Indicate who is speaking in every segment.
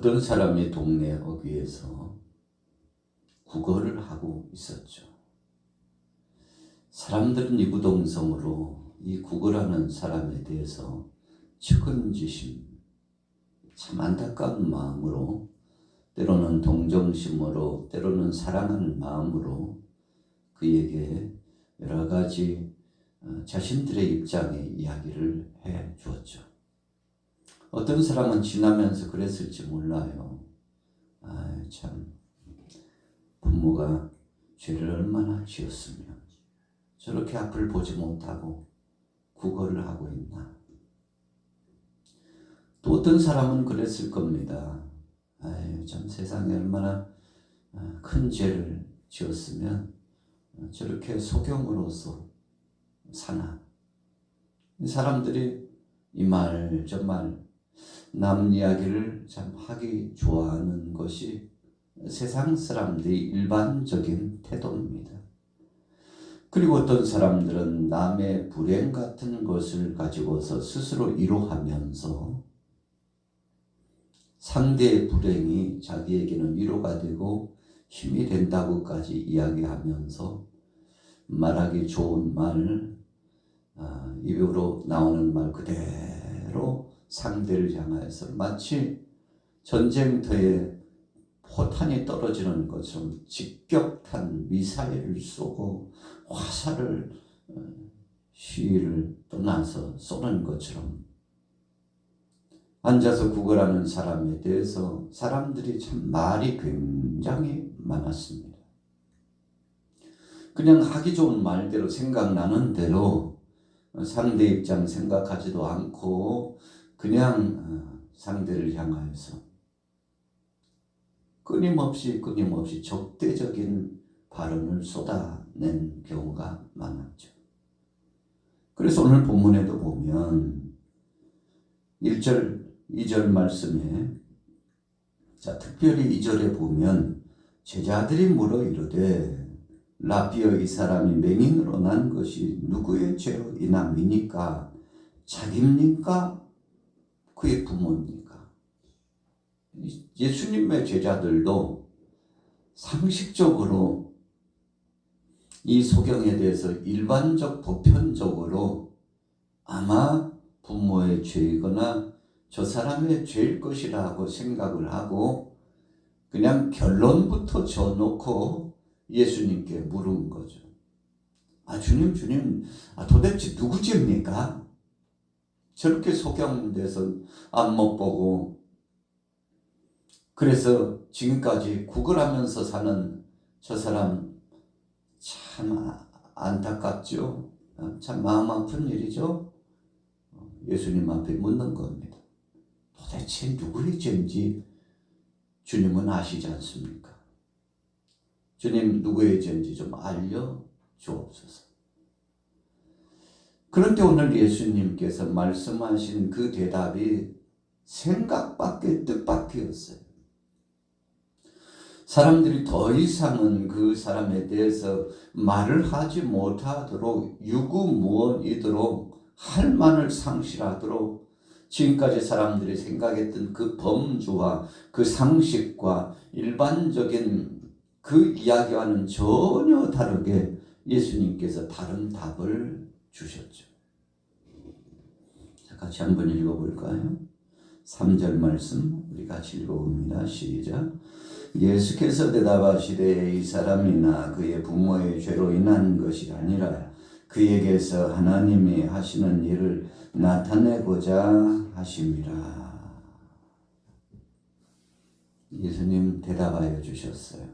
Speaker 1: 어떤 사람이 동네 어귀에서 구걸을 하고 있었죠. 사람들은 이구동성으로 이 구걸하는 사람에 대해서 측은지심, 참 안타까운 마음으로, 때로는 동정심으로, 때로는 사랑하는 마음으로 그에게 여러 가지 자신들의 입장의 이야기를 해 주었죠. 어떤 사람은 지나면서 그랬을지 몰라요. 참 부모가 죄를 얼마나 지었으면 저렇게 앞을 보지 못하고 구걸을 하고 있나. 또 어떤 사람은 그랬을 겁니다. 참 세상에 얼마나 큰 죄를 지었으면 저렇게 소경으로서 사나. 사람들이 이 말 저 말 남 이야기를 참 하기 좋아하는 것이 세상 사람들의 일반적인 태도입니다. 그리고 어떤 사람들은 남의 불행 같은 것을 가지고서 스스로 위로하면서 상대의 불행이 자기에게는 위로가 되고 힘이 된다고까지 이야기하면서 말하기 좋은 말, 입으로 나오는 말 그대로 상대를 향하여서 마치 전쟁터에 포탄이 떨어지는 것처럼 직격탄 미사일을 쏘고 화살을 시위를 떠나서 쏘는 것처럼 앉아서 구걸하는 사람에 대해서 사람들이 참 말이 굉장히 많았습니다. 그냥 하기 좋은 말대로 생각나는 대로 상대 입장 생각하지도 않고 그냥 상대를 향하여서 끊임없이 적대적인 발언을 쏟아낸 경우가 많았죠. 그래서 오늘 본문에도 보면 1절, 2절 말씀에 특별히 2절에 보면 제자들이 물어 이르되 라비어 이 사람이 맹인으로 난 것이 누구의 죄로 인함이니까? 자기입니까? 그의 부모입니까? 예수님의 제자들도 상식적으로 이 소경에 대해서 일반적 보편적으로 아마 부모의 죄이거나 저 사람의 죄일 것이라고 생각을 하고 그냥 결론부터 져놓고 예수님께 물은 거죠. 주님, 도대체 누구 죄입니까? 저렇게 소경돼서 안 못 보고 그래서 지금까지 구걸하면서 사는 저 사람 참 안타깝죠. 참 마음 아픈 일이죠. 예수님 앞에 묻는 겁니다. 도대체 누구의 죄인지 주님은 아시지 않습니까? 주님 누구의 죄인지 좀 알려주옵소서. 그런데 오늘 예수님께서 말씀하신 그 대답이 생각밖의 뜻밖이었어요. 사람들이 더 이상은 그 사람에 대해서 말을 하지 못하도록 유구무원이도록 할 만을 상실하도록 지금까지 사람들이 생각했던 그 범주와 그 상식과 일반적인 그 이야기와는 전혀 다르게 예수님께서 다른 답을 주셨죠. 자, 같이 한번 읽어볼까요? 3절 말씀 우리 같이 읽어봅니다. 시작. 예수께서 대답하시되 이 사람이나 그의 부모의 죄로 인한 것이 아니라 그에게서 하나님이 하시는 일을 나타내고자 하심이라. 예수님 대답하여 주셨어요.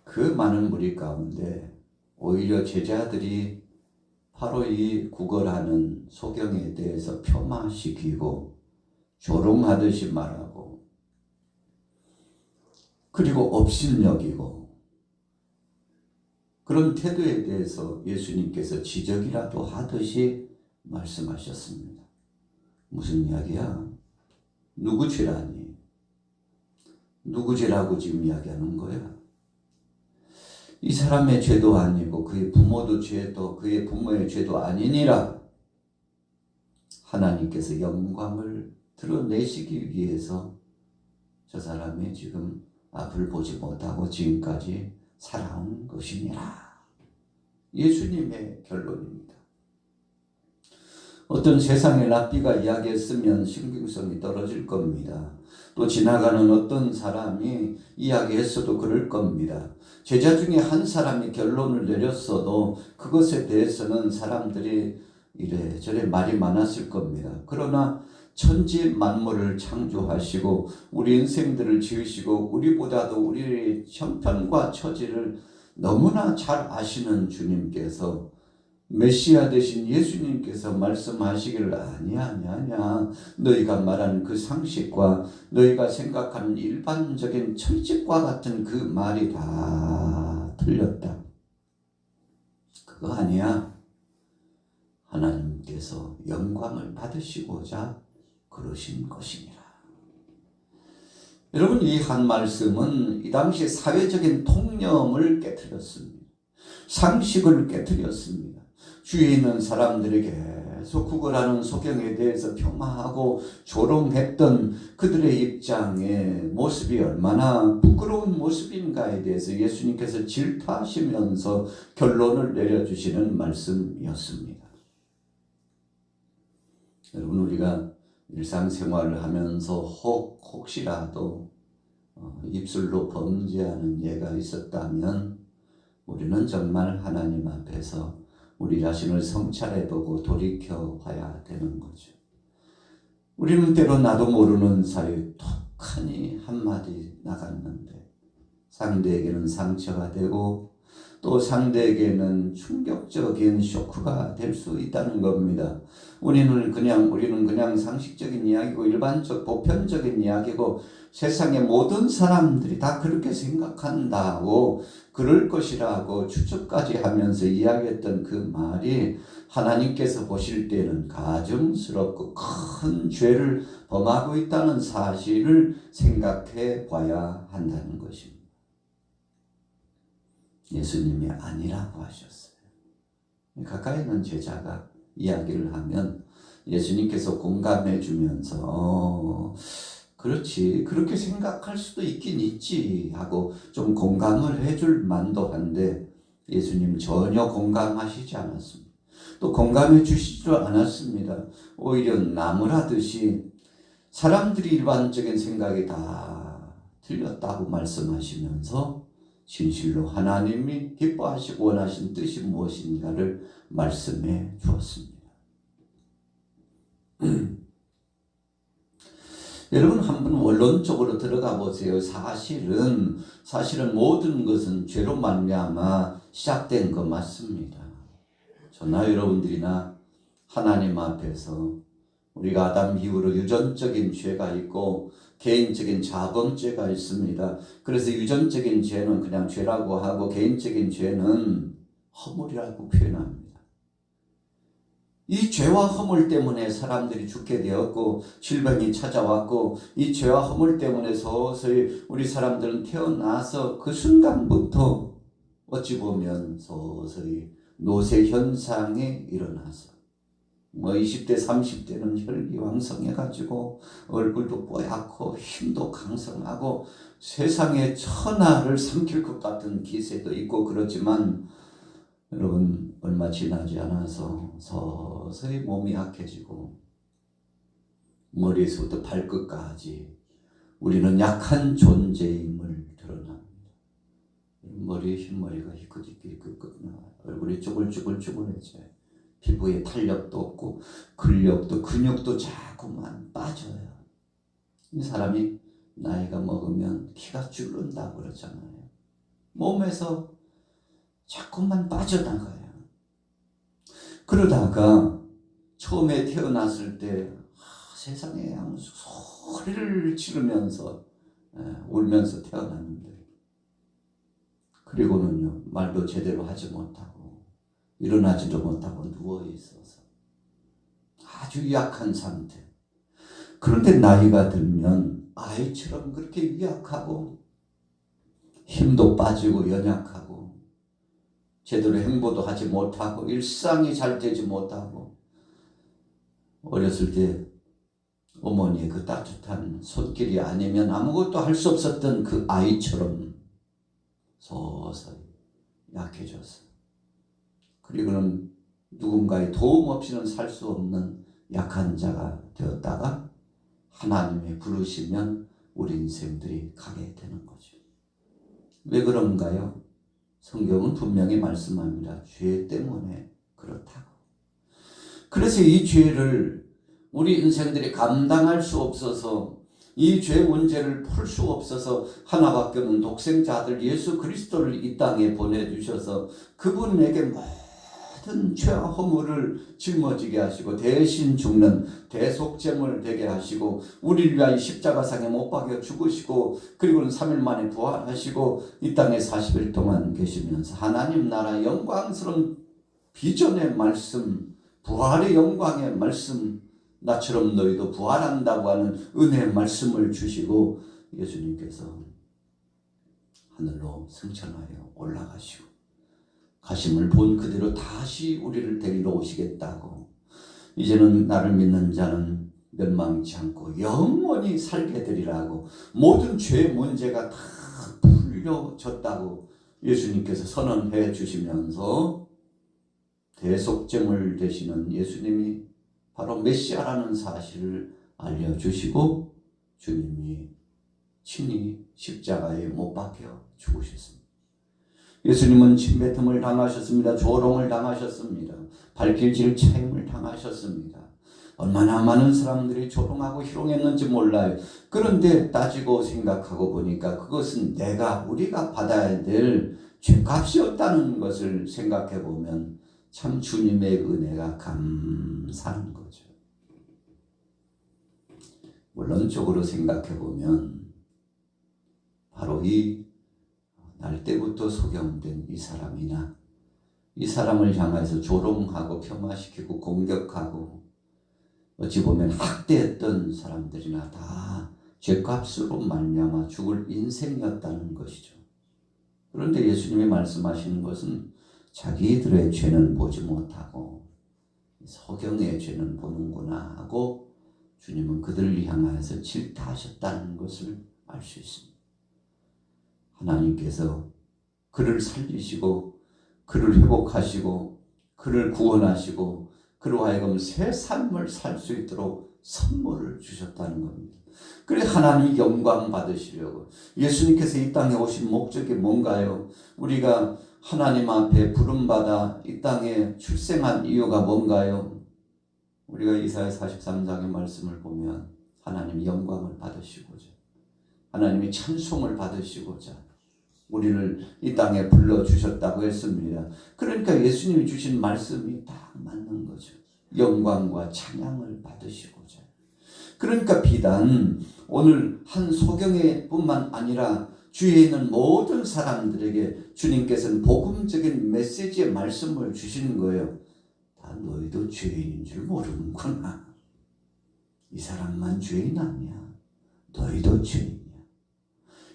Speaker 1: 그 많은 무리 가운데 오히려 제자들이 바로 이 구걸하는 소경에 대해서 폄하시키고 조롱하듯이 말하고 그리고 업신여기고 그런 태도에 대해서 예수님께서 지적이라도 하듯이 말씀하셨습니다. 무슨 이야기야? 누구 죄라니? 누구 죄라고 지금 이야기하는 거야? 이 사람의 죄도 아니고 그의 부모도 죄도 그의 부모의 죄도 아니니라 하나님께서 영광을 드러내시기 위해서 저 사람이 지금 앞을 보지 못하고 지금까지 살아온 것이니라. 예수님의 결론입니다. 어떤 세상의 랍비가 이야기했으면 신빙성이 떨어질 겁니다. 또 지나가는 어떤 사람이 이야기했어도 그럴 겁니다. 제자 중에 한 사람이 결론을 내렸어도 그것에 대해서는 사람들이 이래저래 말이 많았을 겁니다. 그러나 천지 만물을 창조하시고 우리 인생들을 지으시고 우리보다도 우리의 형편과 처지를 너무나 잘 아시는 주님께서 메시아 되신 예수님께서 말씀하시기를 아니야 너희가 말하는 그 상식과 너희가 생각하는 일반적인 철칙과 같은 그 말이 다 틀렸다. 그거 아니야. 하나님께서 영광을 받으시고자 그러신 것이니라. 여러분, 이 한 말씀은 이 당시 사회적인 통념을 깨뜨렸습니다. 상식을 깨뜨렸습니다. 주위에 있는 사람들에게 계속 구걸하는 소경에 대해서 폄하하고 조롱했던 그들의 입장의 모습이 얼마나 부끄러운 모습인가에 대해서 예수님께서 질타하시면서 결론을 내려주시는 말씀이었습니다. 여러분, 우리가 일상생활을 하면서 혹시라도 입술로 범죄하는 예가 있었다면 우리는 정말 하나님 앞에서 우리 자신을 성찰해보고 돌이켜봐야 되는 거죠. 우리는 때로 나도 모르는 사이에 톡하니 한마디 나갔는데 상대에게는 상처가 되고 또 상대에게는 충격적인 쇼크가 될 수 있다는 겁니다. 우리는 그냥 상식적인 이야기고 일반적 보편적인 이야기고 세상의 모든 사람들이 다 그렇게 생각한다고 그럴 것이라고 추측까지 하면서 이야기했던 그 말이 하나님께서 보실 때는 가증스럽고 큰 죄를 범하고 있다는 사실을 생각해 봐야 한다는 것입니다. 예수님이 아니라고 하셨어요. 가까이 있는 제자가 이야기를 하면 예수님께서 공감해 주면서 그렇지, 그렇게 생각할 수도 있긴 있지 하고 좀 공감을 해줄 만도 한데 예수님 전혀 공감하시지 않았습니다. 또 공감해 주시지도 않았습니다. 오히려 나무라듯이 사람들이 일반적인 생각이 다 틀렸다고 말씀하시면서 진실로 하나님이 기뻐하시고 원하신 뜻이 무엇인가를 말씀해 주었습니다. 여러분, 한번 원론적으로 들어가 보세요. 사실은 모든 것은 죄로 말미암아 시작된 거 맞습니다. 저나 여러분들이나 하나님 앞에서 우리가 아담 이후로 유전적인 죄가 있고 개인적인 자범죄가 있습니다. 그래서 유전적인 죄는 그냥 죄라고 하고 개인적인 죄는 허물이라고 표현합니다. 이 죄와 허물 때문에 사람들이 죽게 되었고 질병이 찾아왔고 이 죄와 허물 때문에 서서히 우리 사람들은 태어나서 그 순간부터 어찌 보면 서서히 노쇠 현상이 일어나서 20대 30대는 혈기왕성해가지고 얼굴도 뽀얗고 힘도 강성하고 세상의 천하를 삼킬 것 같은 기세도 있고 그렇지만 여러분, 얼마 지나지 않아서 서서히 몸이 약해지고 머리에서부터 발끝까지 우리는 약한 존재임을 드러납니다. 머리에 흰머리가 희끗희끗 얼굴이 쭈글쭈글쭈글해져요. 피부에 탄력도 없고 근력도 근육도 자꾸만 빠져요. 이 사람이 나이가 먹으면 키가 줄는다고 그러잖아요. 몸에서 자꾸만 빠져나가요. 그러다가 처음에 태어났을 때 세상에 소리를 지르면서 울면서 태어났는데 그리고는요 말도 제대로 하지 못하고 일어나지도 못하고 누워있어서 아주 약한 상태. 그런데 나이가 들면 아이처럼 그렇게 위약하고 힘도 빠지고 연약하고 제대로 행보도 하지 못하고 일상이 잘 되지 못하고 어렸을 때 어머니의 그 따뜻한 손길이 아니면 아무것도 할 수 없었던 그 아이처럼 서서히 약해져서, 그리고는 누군가의 도움 없이는 살 수 없는 약한 자가 되었다가 하나님이 부르시면 우리 인생들이 가게 되는 거죠. 왜 그런가요? 성경은 분명히 말씀합니다. 죄 때문에 그렇다고. 그래서 이 죄를 우리 인생들이 감당할 수 없어서, 이 죄 문제를 풀 수 없어서 하나밖에 없는 독생자 아들 예수 그리스도를 이 땅에 보내주셔서 그분에게 모든 죄와 허물을 짊어지게 하시고 대신 죽는 대속제물 되게 하시고 우리를 위하여 십자가상에 못 박여 죽으시고 그리고는 3일 만에 부활하시고 이 땅에 40일 동안 계시면서 하나님 나라 영광스러운 비전의 말씀, 부활의 영광의 말씀, 나처럼 너희도 부활한다고 하는 은혜의 말씀을 주시고 예수님께서 하늘로 승천하여 올라가시고 가심을 본 그대로 다시 우리를 데리러 오시겠다고, 이제는 나를 믿는 자는 멸망치 않고 영원히 살게 되리라고, 모든 죄의 문제가 다 풀려졌다고 예수님께서 선언해 주시면서 대속제물 되시는 예수님이 바로 메시아라는 사실을 알려주시고 주님이 친히 십자가에 못 박혀 죽으셨습니다. 예수님은 침뱉음을 당하셨습니다. 조롱을 당하셨습니다. 발길질 차임을 당하셨습니다. 얼마나 많은 사람들이 조롱하고 희롱했는지 몰라요. 그런데 따지고 생각하고 보니까 그것은 우리가 받아야 될 죄값이었다는 것을 생각해 보면 참 주님의 은혜가 감사한 거죠. 원론적으로 생각해 보면 바로 이 날 때부터 소경된 이 사람이나 이 사람을 향해서 조롱하고 폄하시키고 공격하고 어찌 보면 학대했던 사람들이나 다 죄값으로 말미암아 죽을 인생이었다는 것이죠. 그런데 예수님이 말씀하시는 것은 자기들의 죄는 보지 못하고 소경의 죄는 보는구나 하고 주님은 그들을 향하여서 질타하셨다는 것을 알 수 있습니다. 하나님께서 그를 살리시고 그를 회복하시고 그를 구원하시고 그로 하여금 새 삶을 살 수 있도록 선물을 주셨다는 겁니다. 그래 하나님이 영광 받으시려고 예수님께서 이 땅에 오신 목적이 뭔가요? 우리가 하나님 앞에 부름받아 이 땅에 출생한 이유가 뭔가요? 우리가 이사야 43장의 말씀을 보면 하나님이 영광을 받으시고자, 하나님이 찬송을 받으시고자 우리를 이 땅에 불러주셨다고 했습니다. 그러니까 예수님이 주신 말씀이 딱 맞는 거죠. 영광과 찬양을 받으시고자. 그러니까 비단 오늘 한 소경의 뿐만 아니라 주위에 있는 모든 사람들에게 주님께서는 복음적인 메시지의 말씀을 주시는 거예요. 다 너희도 죄인인 줄 모르는구나. 이 사람만 죄인 아니야. 너희도 죄인이야.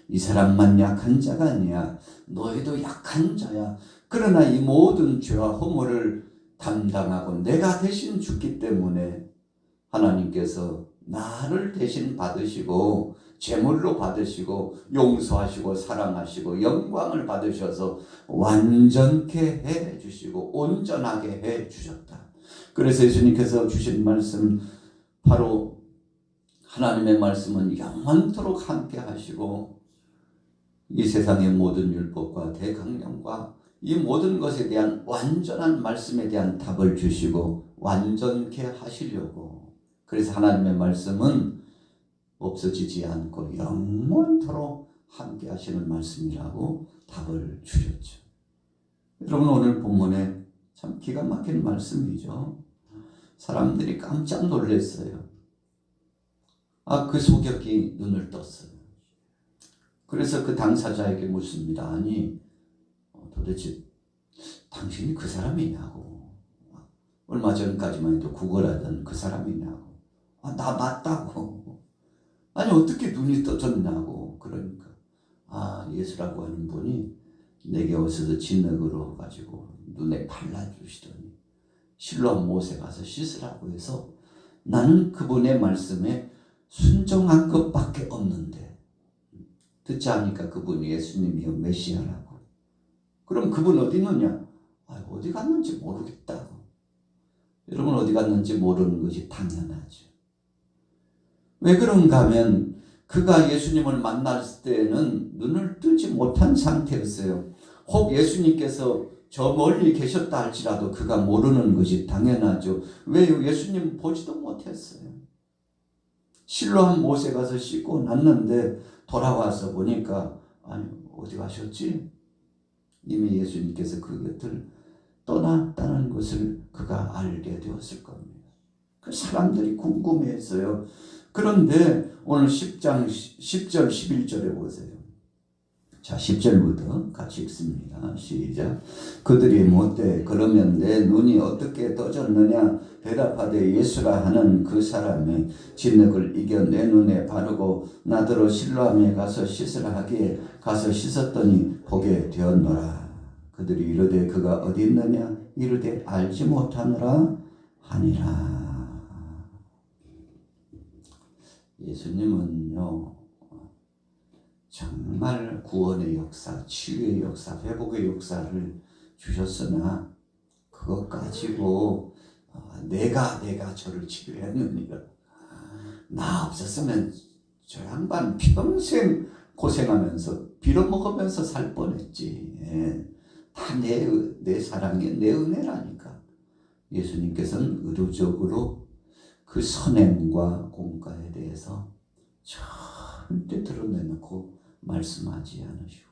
Speaker 1: 이 사람만 약한 자가 아니야. 너희도 약한 자야. 그러나 이 모든 죄와 허물을 담당하고 내가 대신 죽기 때문에 하나님께서 나를 대신 받으시고 제물로 받으시고 용서하시고 사랑하시고 영광을 받으셔서 완전케 해주시고 온전하게 해주셨다. 그래서 예수님께서 주신 말씀, 바로 하나님의 말씀은 영원토록 함께 하시고 이 세상의 모든 율법과 대강령과 이 모든 것에 대한 완전한 말씀에 대한 답을 주시고 완전케 하시려고, 그래서 하나님의 말씀은 없어지지 않고 영원토록 함께 하시는 말씀이라고 답을 주셨죠. 여러분, 오늘 본문에 참 기가 막힌 말씀이죠. 사람들이 깜짝 놀랐어요. 그 소격이 눈을 떴어요. 그래서 그 당사자에게 묻습니다. 아니, 도대체 당신이 그 사람이냐고. 얼마 전까지만 해도 구걸하던 그 사람이냐고. 나 맞다고. 아니, 어떻게 눈이 떠졌냐고. 그러니까 예수라고 하는 분이 내게 오셔서 진흙으로 가지고 눈에 발라주시더니 실로암 못에 가서 씻으라고 해서 나는 그분의 말씀에 순종한 것밖에 없는데 듣지 않으니까 그분이 예수님이요 메시아라고. 그럼 그분 어디 있느냐? 어디 갔는지 모르겠다고. 여러분 어디 갔는지 모르는 것이 당연하죠. 왜 그런가 하면 그가 예수님을 만날 때는 눈을 뜨지 못한 상태였어요. 혹 예수님께서 저 멀리 계셨다 할지라도 그가 모르는 것이 당연하죠. 왜요? 예수님 보지도 못했어요. 실로암 못에 가서 씻고 났는데 돌아와서 보니까 어디 가셨지? 이미 예수님께서 그 곁을 떠났다는 것을 그가 알게 되었을 겁니다. 그 사람들이 궁금해했어요. 그런데 오늘 10장 10절 11절에 보세요. 자, 10절부터 같이 읽습니다. 시작. 그들이 묻되 그러면 내 눈이 어떻게 떠졌느냐 대답하되 예수라 하는 그 사람이 진흙을 이겨 내 눈에 바르고 나더러 실로암에 가서 씻으라 하기에 가서 씻었더니 보게 되었노라. 그들이 이르되 그가 어디 있느냐 이르되 알지 못하노라 하니라. 예수님은요 정말 구원의 역사, 치유의 역사, 회복의 역사를 주셨으나 그것 가지고 내가 저를 치료했느니라. 나 없었으면 저 양반 평생 고생하면서 빌어먹으면서 살 뻔했지. 다 내 사랑이 내 은혜라니까. 예수님께서는 의도적으로 그 선행과 공과에 대해서 절대 드러내놓고 말씀하지 않으시고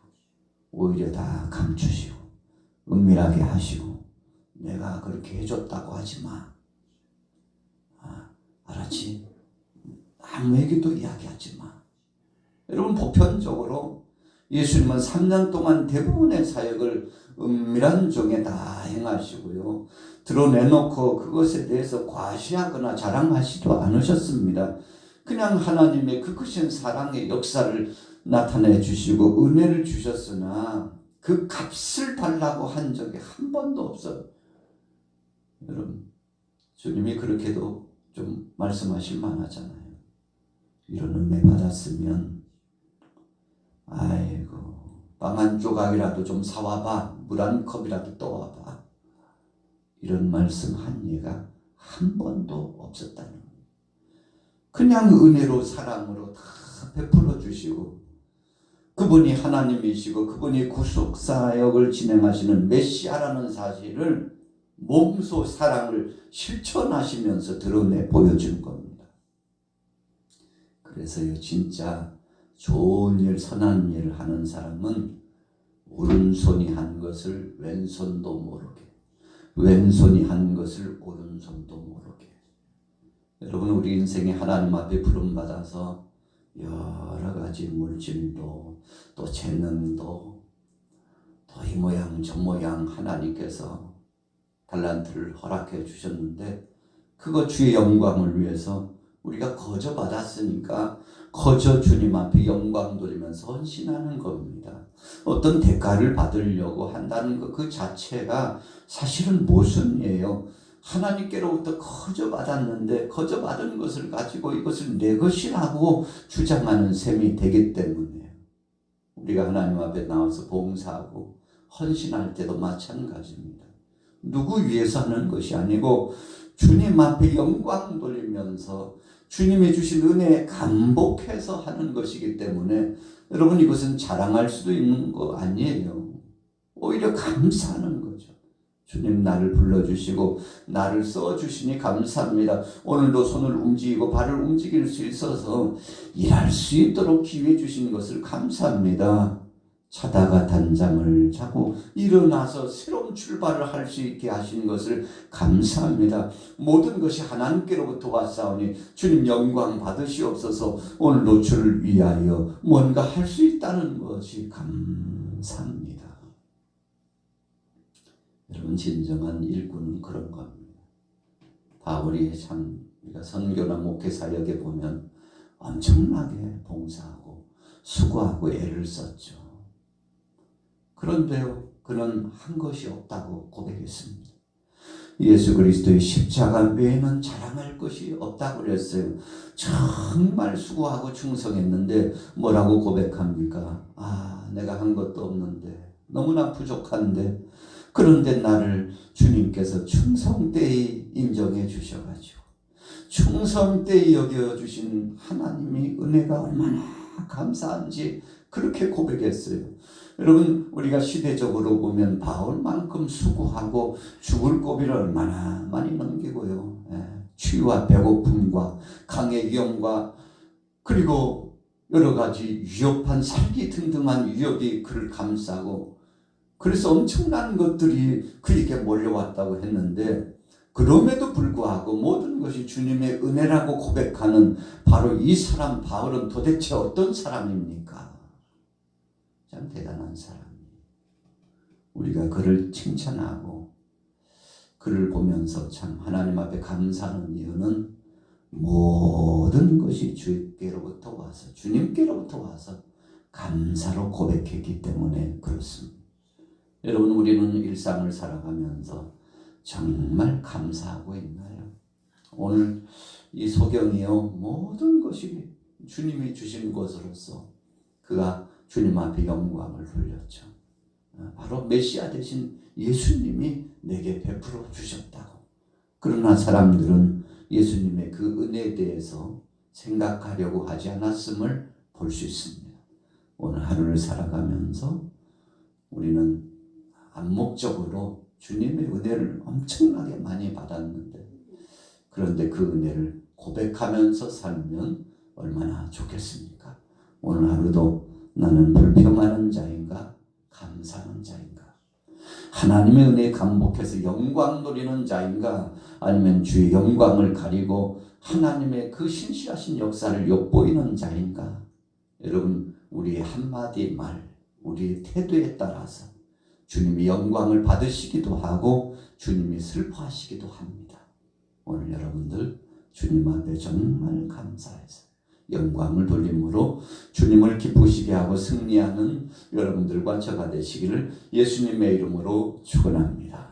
Speaker 1: 오히려 다 감추시고 은밀하게 하시고 내가 그렇게 해줬다고 하지 마. 알았지? 아무에게도 이야기하지 마. 여러분 보편적으로 예수님은 3년 동안 대부분의 사역을 은밀한 중에 다 행하시고요. 드러내놓고 그것에 대해서 과시하거나 자랑하지도 않으셨습니다. 그냥 하나님의 그 크신 사랑의 역사를 나타내 주시고 은혜를 주셨으나 그 값을 달라고 한 적이 한 번도 없어요. 여러분 주님이 그렇게도 좀 말씀하실 만하잖아요. 이런 은혜 받았으면 빵 한 조각이라도 좀 사와봐. 물 한 컵이라도 떠와봐. 이런 말씀 한 예가 한 번도 없었다는 거예요. 그냥 은혜로 사랑으로 다 베풀어 주시고 그분이 하나님이시고 그분이 구속사역을 진행하시는 메시아라는 사실을 몸소 사랑을 실천하시면서 드러내 보여주는 겁니다. 그래서요 진짜 좋은 일 선한 일을 하는 사람은 오른손이 한 것을 왼손도 모르게 왼손이 한 것을 오른손도 모르게. 여러분 우리 인생에 하나님 앞에 부름받아서 여러 가지 물질도 또 재능도 또 이 모양 저 모양 하나님께서 달란트를 허락해 주셨는데 그거 주의 영광을 위해서 우리가 거저 받았으니까 거저 주님 앞에 영광 돌리면서 헌신하는 겁니다. 어떤 대가를 받으려고 한다는 것 그 자체가 사실은 모순이에요. 하나님께로부터 거저 받았는데 거저 받은 것을 가지고 이것을 내 것이라고 주장하는 셈이 되기 때문에 우리가 하나님 앞에 나와서 봉사하고 헌신할 때도 마찬가지입니다. 누구 위해서 하는 것이 아니고 주님 앞에 영광 돌리면서 주님이 주신 은혜에 감복해서 하는 것이기 때문에 여러분 이것은 자랑할 수도 있는 거 아니에요. 오히려 감사하는 거죠. 주님 나를 불러주시고 나를 써주시니 감사합니다. 오늘도 손을 움직이고 발을 움직일 수 있어서 일할 수 있도록 기회 주신 것을 감사합니다. 자다가 단잠을 자고 일어나서 새로운 출발을 할 수 있게 하신 것을 감사합니다. 모든 것이 하나님께로부터 왔사오니 주님 영광 받으시옵소서. 오늘도 주를 위하여 뭔가 할 수 있다는 것이 감사합니다. 여러분 진정한 일꾼은 그런 겁니다. 바울이 참 우리가 선교나 목회 사역에 보면 엄청나게 봉사하고 수고하고 애를 썼죠. 그런데요, 그는 한 것이 없다고 고백했습니다. 예수 그리스도의 십자가 외에는 자랑할 것이 없다고 그랬어요. 정말 수고하고 충성했는데 뭐라고 고백합니까? 내가 한 것도 없는데 너무나 부족한데 그런데 나를 주님께서 충성되이 인정해 주셔가지고 충성되이 여겨주신 하나님의 은혜가 얼마나 감사한지 그렇게 고백했어요. 여러분, 우리가 시대적으로 보면 바울만큼 수고하고 죽을 고비를 얼마나 많이 넘기고요. 추위와 배고픔과 강의 위험과 그리고 여러 가지 위협한 살기 등등한 위협이 그를 감싸고 그래서 엄청난 것들이 그에게 몰려왔다고 했는데 그럼에도 불구하고 모든 것이 주님의 은혜라고 고백하는 바로 이 사람 바울은 도대체 어떤 사람입니까? 참 대단한 사람이에요. 우리가 그를 칭찬하고 그를 보면서 참 하나님 앞에 감사하는 이유는 모든 것이 주님께로부터 와서 주님께로부터 와서 감사로 고백했기 때문에 그렇습니다. 여러분, 우리는 일상을 살아가면서 정말 감사하고 있나요? 오늘 이 소경이요, 모든 것이 주님이 주신 것으로서 그가 주님 앞에 영광을 돌렸죠. 바로 메시아 되신 예수님이 내게 베풀어 주셨다고. 그러나 사람들은 예수님의 그 은혜에 대해서 생각하려고 하지 않았음을 볼 수 있습니다. 오늘 하루를 살아가면서 우리는 암묵적으로 주님의 은혜를 엄청나게 많이 받았는데 그런데 그 은혜를 고백하면서 살면 얼마나 좋겠습니까? 오늘 하루도 나는 불평하는 자인가 감사하는 자인가, 하나님의 은혜에 감복해서 영광 누리는 자인가, 아니면 주의 영광을 가리고 하나님의 그 신실하신 역사를 엿보이는 자인가. 여러분, 우리의 한마디 말, 우리의 태도에 따라서 주님이 영광을 받으시기도 하고 주님이 슬퍼하시기도 합니다. 오늘 여러분들 주님 앞에 정말 감사해서 영광을 돌림으로 주님을 기쁘시게 하고 승리하는 여러분들과 저가 되시기를 예수님의 이름으로 축원합니다.